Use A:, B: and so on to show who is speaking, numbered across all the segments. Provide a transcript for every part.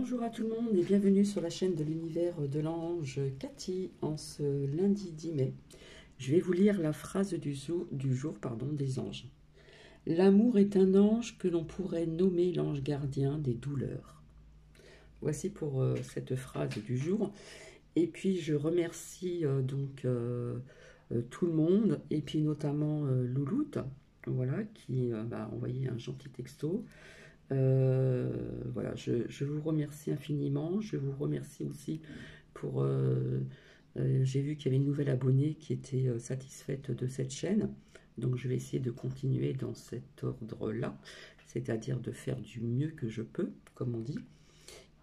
A: Bonjour à tout le monde et bienvenue sur la chaîne de l'univers de l'ange Cathy en ce lundi 10 mai. Je vais vous lire la phrase du jour des anges. L'amour est un ange que l'on pourrait nommer l'ange gardien des douleurs. Voici pour cette phrase du jour. Et puis je remercie tout le monde et puis notamment Louloute, voilà, qui m'a envoyé un gentil texto. Voilà, je vous remercie infiniment. Je vous remercie aussi pour... j'ai vu qu'il y avait une nouvelle abonnée qui était satisfaite de cette chaîne. Donc je vais essayer de continuer dans cet ordre-là, c'est-à-dire de faire du mieux que je peux, comme on dit.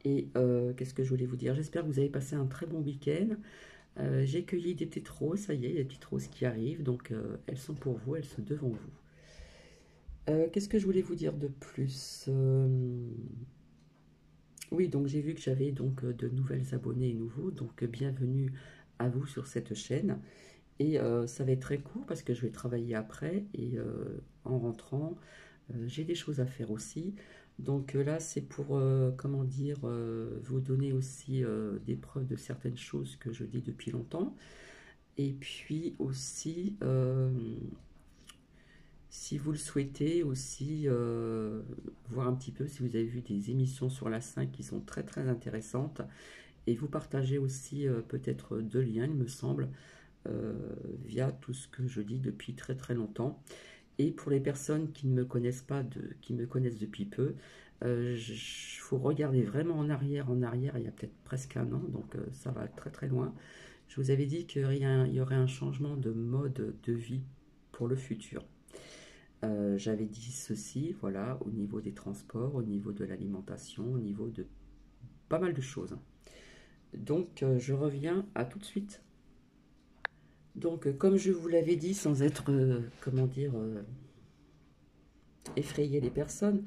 A: Et qu'est-ce que je voulais vous dire? J'espère que vous avez passé un très bon week-end. J'ai cueilli des petites roses, ça y est, il y a des petites roses qui arrivent, donc elles sont pour vous, elles sont devant vous. Qu'est-ce que je voulais vous dire de plus? Oui, donc j'ai vu que j'avais donc de nouvelles abonnés et nouveaux, donc bienvenue à vous sur cette chaîne. Et ça va être très court parce que je vais travailler après et en rentrant, j'ai des choses à faire aussi. Donc là, c'est pour, comment dire, vous donner aussi des preuves de certaines choses que je dis depuis longtemps. Et puis aussi, si vous le souhaitez aussi, voir un petit peu si vous avez vu des émissions sur la 5 qui sont très très intéressantes. Et vous partagez aussi peut-être deux liens, il me semble, via tout ce que je dis depuis très très longtemps. Et pour les personnes qui ne me connaissent pas, qui me connaissent depuis peu, il faut regarder vraiment en arrière, il y a peut-être presque un an, donc ça va très très loin. Je vous avais dit qu'il y aurait un changement de mode de vie pour le futur. J'avais dit ceci, voilà, au niveau des transports, au niveau de l'alimentation, au niveau de pas mal de choses. Donc, je reviens à tout de suite. Donc, comme je vous l'avais dit, sans être, comment dire, effrayer les personnes,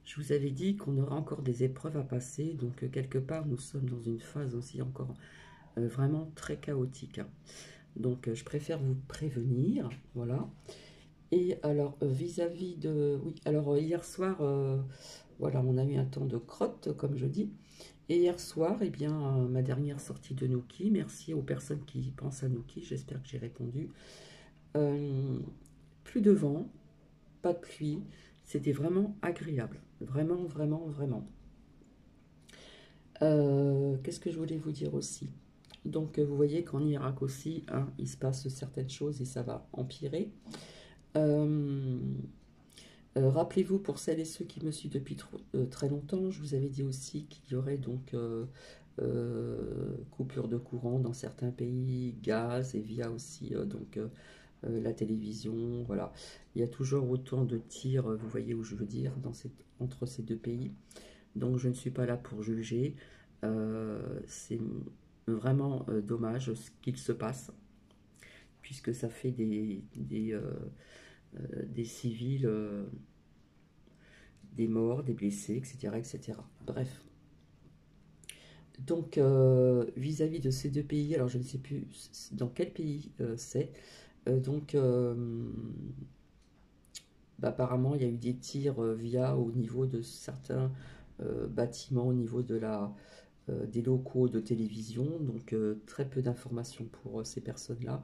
A: je vous avais dit qu'on aura encore des épreuves à passer. Donc, quelque part, nous sommes dans une phase aussi encore vraiment très chaotique. Donc, je préfère vous prévenir, voilà. Et alors, vis-à-vis de... Oui, alors hier soir, voilà, on a eu un temps de crotte, comme je dis. Et hier soir, eh bien, ma dernière sortie de Nookie, merci aux personnes qui pensent à Nookie, j'espère que j'ai répondu. Euh, Plus de vent, pas de pluie, c'était vraiment agréable. Vraiment, vraiment, vraiment. Qu'est-ce que je voulais vous dire aussi? Donc, vous voyez qu'en Irak aussi, hein, il se passe certaines choses et ça va empirer. Euh, Rappelez-vous, pour celles et ceux qui me suivent depuis très longtemps, je vous avais dit aussi qu'il y aurait donc coupure de courant dans certains pays, gaz et via aussi la télévision. Voilà, il y a toujours autant de tirs, vous voyez où je veux dire, entre ces deux pays. Donc je ne suis pas là pour juger. C'est vraiment dommage ce qu'il se passe, puisque ça fait des civils, des morts, des blessés, etc. etc. Bref. Donc, vis-à-vis de ces deux pays, alors je ne sais plus dans quel pays c'est, bah, apparemment il y a eu des tirs au niveau de certains bâtiments, au niveau des locaux de télévision, donc très peu d'informations pour ces personnes-là.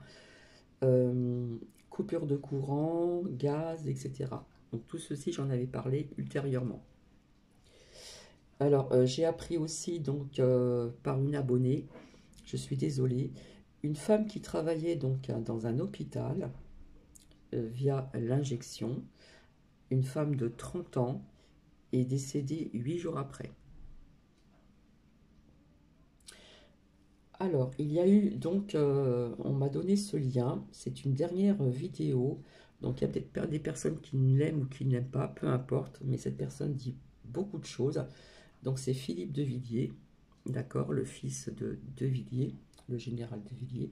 A: Euh, Coupure de courant, gaz, etc. Donc tout ceci, j'en avais parlé ultérieurement. Alors, j'ai appris aussi donc par une abonnée, je suis désolée, une femme qui travaillait donc dans un hôpital via l'injection, une femme de 30 ans est décédée 8 jours après. Alors, il y a eu donc, on m'a donné ce lien, c'est une dernière vidéo, donc il y a peut-être des personnes qui l'aiment ou qui ne l'aiment pas, peu importe, mais cette personne dit beaucoup de choses. Donc c'est Philippe de Villiers, d'accord, le fils de Villiers, le général de Villiers,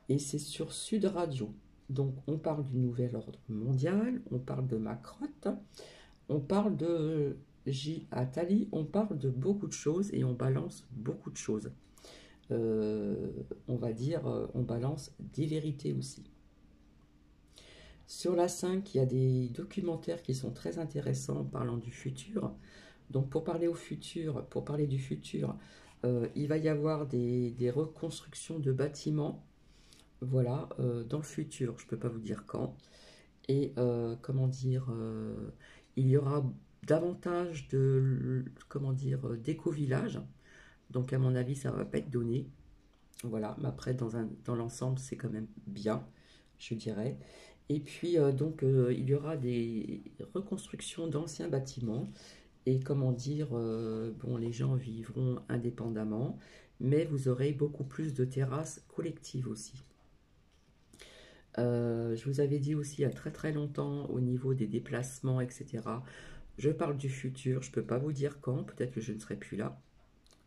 A: et c'est sur Sud Radio. Donc on parle du nouvel ordre mondial, on parle de Macrotte, on parle de J. Attali, on parle de beaucoup de choses et on balance beaucoup de choses. On va dire, on balance des vérités aussi. Sur la 5, il y a des documentaires qui sont très intéressants en parlant du futur. Donc pour parler au futur, pour parler du futur, il va y avoir des reconstructions de bâtiments, voilà, dans le futur, je ne peux pas vous dire quand. Et comment dire, il y aura davantage de, comment dire, d'éco-villages. Donc à mon avis, ça va pas être donné. Voilà, mais après, dans l'ensemble, c'est quand même bien, je dirais. Et puis, il y aura des reconstructions d'anciens bâtiments. Et comment dire, bon, les gens vivront indépendamment, mais vous aurez beaucoup plus de terrasses collectives aussi. Je vous avais dit aussi il y a très très longtemps au niveau des déplacements, etc. Je parle du futur, je ne peux pas vous dire quand, peut-être que je ne serai plus là,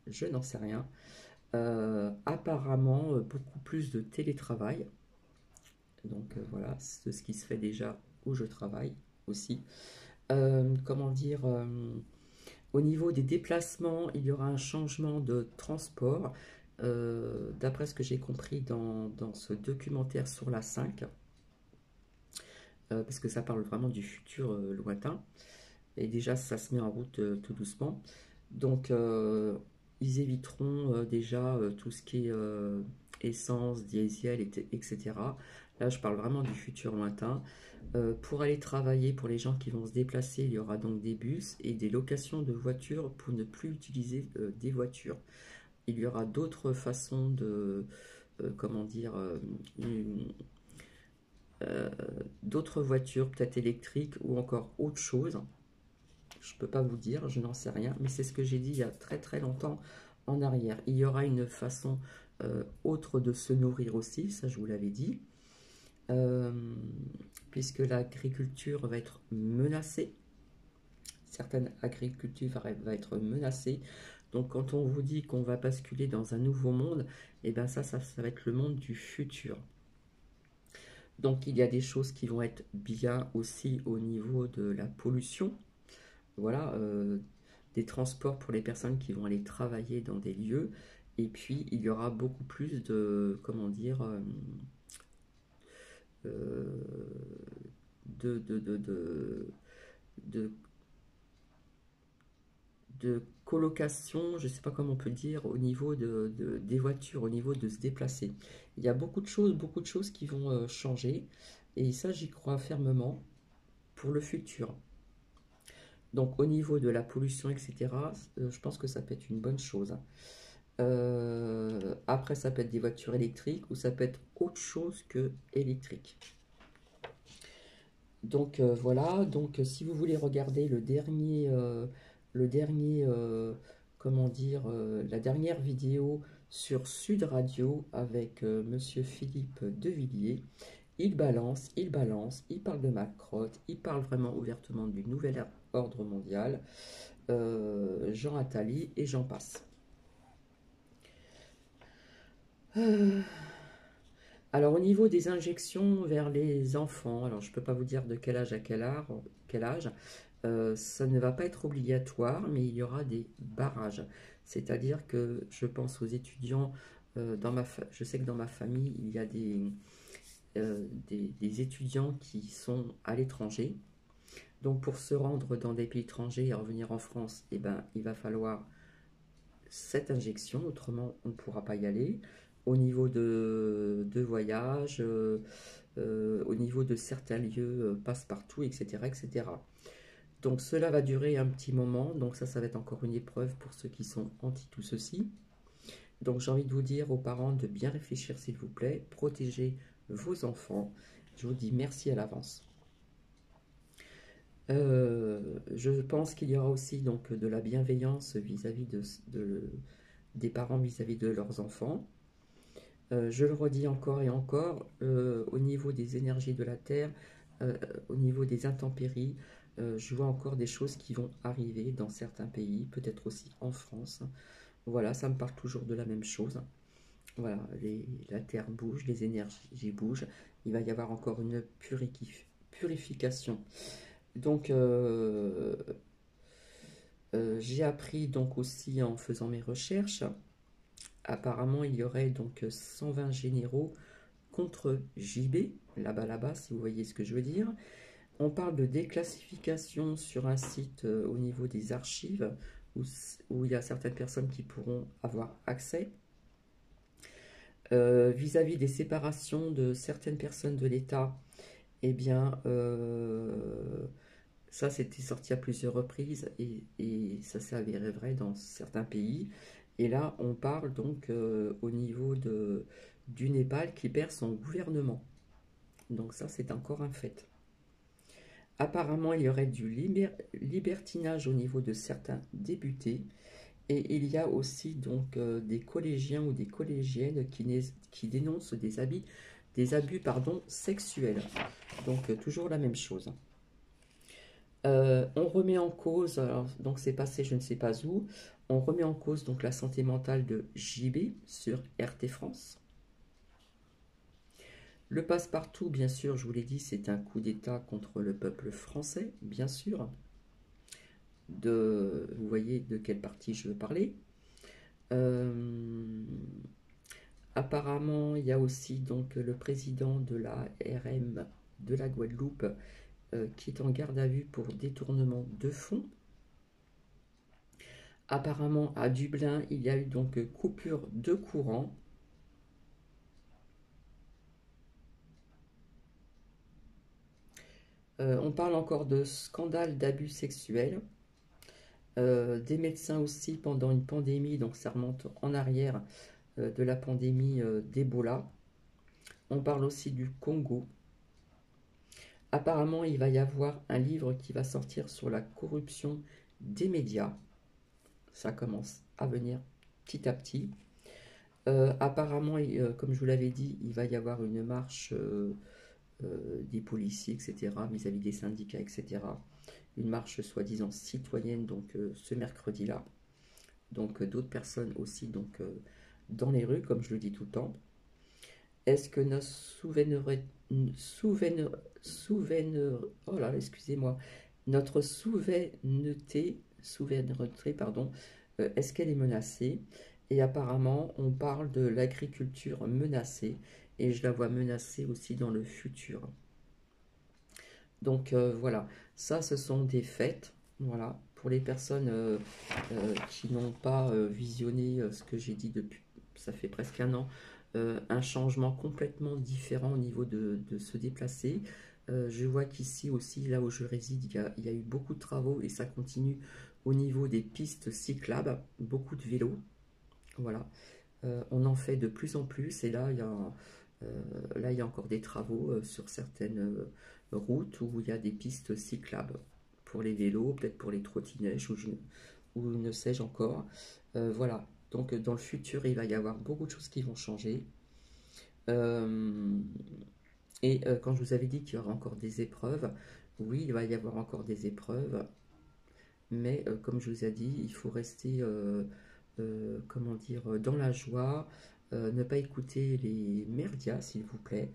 A: je n'en sais rien. Apparemment, beaucoup plus de télétravail. Donc voilà, c'est ce qui se fait déjà où je travaille aussi. Comment dire, au niveau des déplacements, il y aura un changement de transport. D'après ce que j'ai compris dans ce documentaire sur la 5, parce que ça parle vraiment du futur lointain. Et déjà, ça se met en route tout doucement. Donc, ils éviteront déjà tout ce qui est essence, diesel, etc. Là, je parle vraiment du futur lointain. Pour aller travailler, pour les gens qui vont se déplacer, il y aura donc des bus et des locations de voitures pour ne plus utiliser des voitures. Il y aura d'autres façons de, comment dire, euh, d'autres voitures, peut-être électriques ou encore autre chose. Je ne peux pas vous dire, je n'en sais rien, mais c'est ce que j'ai dit il y a très très longtemps en arrière. Il y aura une façon autre de se nourrir aussi, ça je vous l'avais dit, euh, puisque l'agriculture va être menacée. Certaines agricultures va être menacée. Donc quand on vous dit qu'on va basculer dans un nouveau monde, et eh bien ça va être le monde du futur. Donc il y a des choses qui vont être bien aussi au niveau de la pollution. Voilà, des transports pour les personnes qui vont aller travailler dans des lieux. Et puis, il y aura beaucoup plus de, comment dire, euh, de, de, de, de, de, de colocation, je ne sais pas comment on peut dire, au niveau des voitures, au niveau de se déplacer. Il y a beaucoup de choses qui vont changer. Et ça, j'y crois fermement pour le futur. Donc, au niveau de la pollution, etc., je pense que ça peut être une bonne chose. Après, ça peut être des voitures électriques ou ça peut être autre chose que électrique. Donc voilà, donc si vous voulez regarder le dernier comment dire, la dernière vidéo sur Sud Radio avec Monsieur Philippe Devilliers, il parle de Macron, il parle vraiment ouvertement du nouvel ordre mondial, Jean Attali et j'en passe. Alors au niveau des injections vers les enfants, alors je ne peux pas vous dire de quel âge à quel âge, ça ne va pas être obligatoire, mais il y aura des barrages. C'est-à-dire que je pense aux étudiants, je sais que dans ma famille, il y a des étudiants qui sont à l'étranger. Donc pour se rendre dans des pays étrangers et revenir en France, eh ben, il va falloir cette injection, autrement on ne pourra pas y aller. Au niveau de voyage, au niveau de certains lieux, passe-partout, etc., etc. Donc cela va durer un petit moment, donc ça va être encore une épreuve pour ceux qui sont anti tout ceci. Donc j'ai envie de vous dire aux parents de bien réfléchir s'il vous plaît, protégez vos enfants. Je vous dis merci à l'avance. Je pense qu'il y aura aussi donc de la bienveillance vis-à-vis des parents vis-à-vis de leurs enfants. Je le redis encore et encore, au niveau des énergies de la Terre, au niveau des intempéries, je vois encore des choses qui vont arriver dans certains pays, peut-être aussi en France. Voilà, ça me parle toujours de la même chose. Voilà, la Terre bouge, les énergies bougent. Il va y avoir encore une purification. Donc, j'ai appris donc aussi en faisant mes recherches. Apparemment, il y aurait donc 120 généraux contre JB, là-bas, si vous voyez ce que je veux dire. On parle de déclassification sur un site au niveau des archives, où il y a certaines personnes qui pourront avoir accès. Vis-à-vis des séparations de certaines personnes de l'État, eh bien, ça c'était sorti à plusieurs reprises et ça s'est avéré vrai dans certains pays. Et là, on parle donc au niveau du Népal qui perd son gouvernement. Donc ça, c'est encore un fait. Apparemment, il y aurait du libertinage au niveau de certains députés. Et il y a aussi donc des collégiens ou des collégiennes qui dénoncent des abus pardon, sexuels. Donc toujours la même chose. On remet en cause, alors, donc c'est passé je ne sais pas où, on remet en cause donc la santé mentale de JB sur RT France. Le passe-partout, bien sûr, je vous l'ai dit, c'est un coup d'État contre le peuple français, bien sûr. Vous voyez de quelle partie je veux parler. Apparemment, il y a aussi donc le président de la RM de la Guadeloupe qui est en garde à vue pour détournement de fonds. Apparemment, à Dublin, il y a eu donc coupure de courant. On parle encore de scandale d'abus sexuels. Des médecins aussi pendant une pandémie, donc ça remonte en arrière de la pandémie d'Ebola. On parle aussi du Congo. Apparemment, il va y avoir un livre qui va sortir sur la corruption des médias. Ça commence à venir petit à petit. Apparemment, comme je vous l'avais dit, il va y avoir une marche des policiers, etc., vis-à-vis des syndicats, etc. Une marche soi-disant citoyenne, donc ce mercredi-là. Donc d'autres personnes aussi donc, dans les rues, comme je le dis tout le temps. Est-ce que notre oh là, excusez-moi, notre souveraineté, pardon, est-ce qu'elle est menacée? Et apparemment, on parle de l'agriculture menacée, et je la vois menacée aussi dans le futur. Donc voilà, ça ce sont des faits, voilà, pour les personnes qui n'ont pas visionné ce que j'ai dit depuis, ça fait presque un an, un changement complètement différent au niveau de se déplacer. Je vois qu'ici aussi, là où je réside, il y a eu beaucoup de travaux et ça continue au niveau des pistes cyclables, beaucoup de vélos, voilà. On en fait de plus en plus et là, il y a encore des travaux sur certaines routes où il y a des pistes cyclables pour les vélos, peut-être pour les trottinettes ou ne sais-je encore. Voilà, donc dans le futur, il va y avoir beaucoup de choses qui vont changer. Quand je vous avais dit qu'il y aura encore des épreuves, oui, il va y avoir encore des épreuves, mais comme je vous ai dit, il faut rester, comment dire, dans la joie, ne pas écouter les merdias, s'il vous plaît,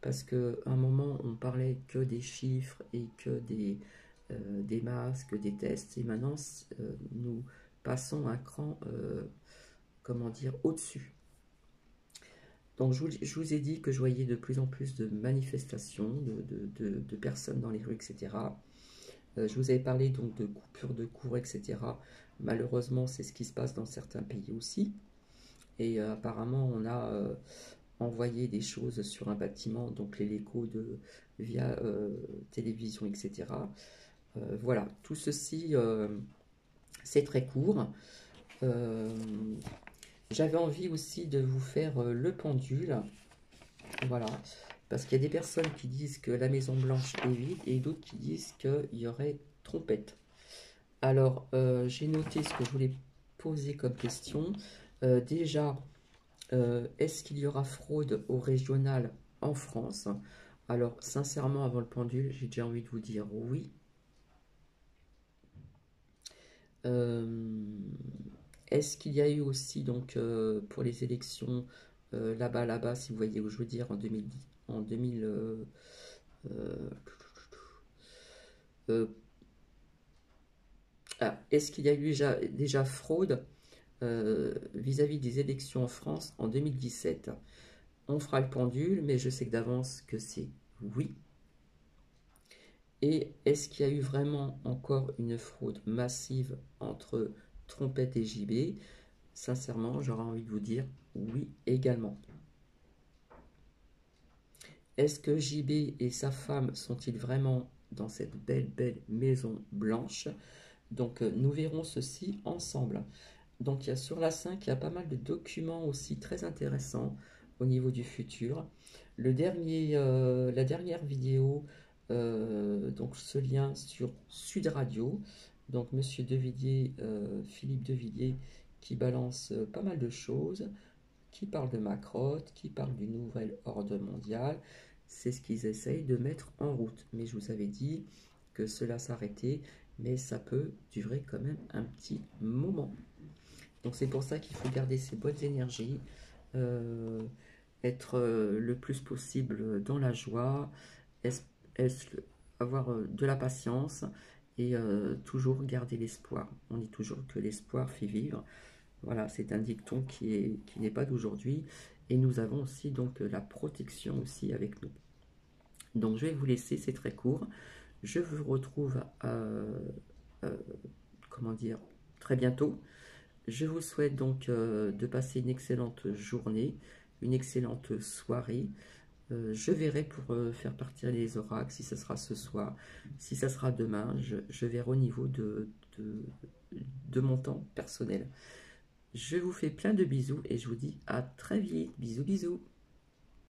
A: parce qu'à un moment, on parlait que des chiffres et que des masques, des tests, et maintenant, nous passons un cran, comment dire, au-dessus. Donc, je vous ai dit que je voyais de plus en plus de manifestations, de personnes dans les rues, etc. Je vous avais parlé donc de coupures de cours, etc. Malheureusement, c'est ce qui se passe dans certains pays aussi. Et apparemment, on a envoyé des choses sur un bâtiment, donc les échos via télévision, etc. Voilà, tout ceci, c'est très court. J'avais envie aussi de vous faire le pendule. Voilà, parce qu'il y a des personnes qui disent que la Maison Blanche est vide et d'autres qui disent qu'il y aurait trompette. Alors, j'ai noté ce que je voulais poser comme question. Déjà, est-ce qu'il y aura fraude au régional en France? Alors, sincèrement, avant le pendule, j'ai déjà envie de vous dire oui. Est-ce qu'il y a eu aussi, donc, pour les élections, là-bas, si vous voyez où je veux dire, en 2010, en 2000, est-ce qu'il y a eu déjà fraude vis-à-vis des élections en France en 2017? On fera le pendule, mais je sais que d'avance que c'est oui. Et est-ce qu'il y a eu vraiment encore une fraude massive entre Trompette et JB? Sincèrement, j'aurais envie de vous dire oui également. Est-ce que JB et sa femme sont-ils vraiment dans cette belle maison blanche? Donc nous verrons ceci ensemble. Donc il y a sur la 5, il y a pas mal de documents aussi très intéressants au niveau du futur. La dernière vidéo, donc ce lien sur Sud Radio, donc Monsieur Devilliers, Philippe Devilliers, qui balance pas mal de choses, qui parle de Macrotte, qui parle du nouvel ordre mondial. C'est ce qu'ils essayent de mettre en route. Mais je vous avais dit que cela s'arrêtait, mais ça peut durer quand même un petit moment. Donc c'est pour ça qu'il faut garder ses bonnes énergies, euh, être le plus possible dans la joie, avoir de la patience et toujours garder l'espoir. On dit toujours que l'espoir fait vivre. Voilà, c'est un dicton qui n'est pas d'aujourd'hui. Et nous avons aussi donc la protection aussi avec nous. Donc je vais vous laisser, c'est très court. Je vous retrouve, euh, comment dire, très bientôt. Je vous souhaite donc de passer une excellente journée, une excellente soirée. Je verrai pour faire partir les oracles, si ce sera ce soir, si ça sera demain. Je verrai au niveau de mon temps personnel. Je vous fais plein de bisous et je vous dis à très vite. Bisous, bisous.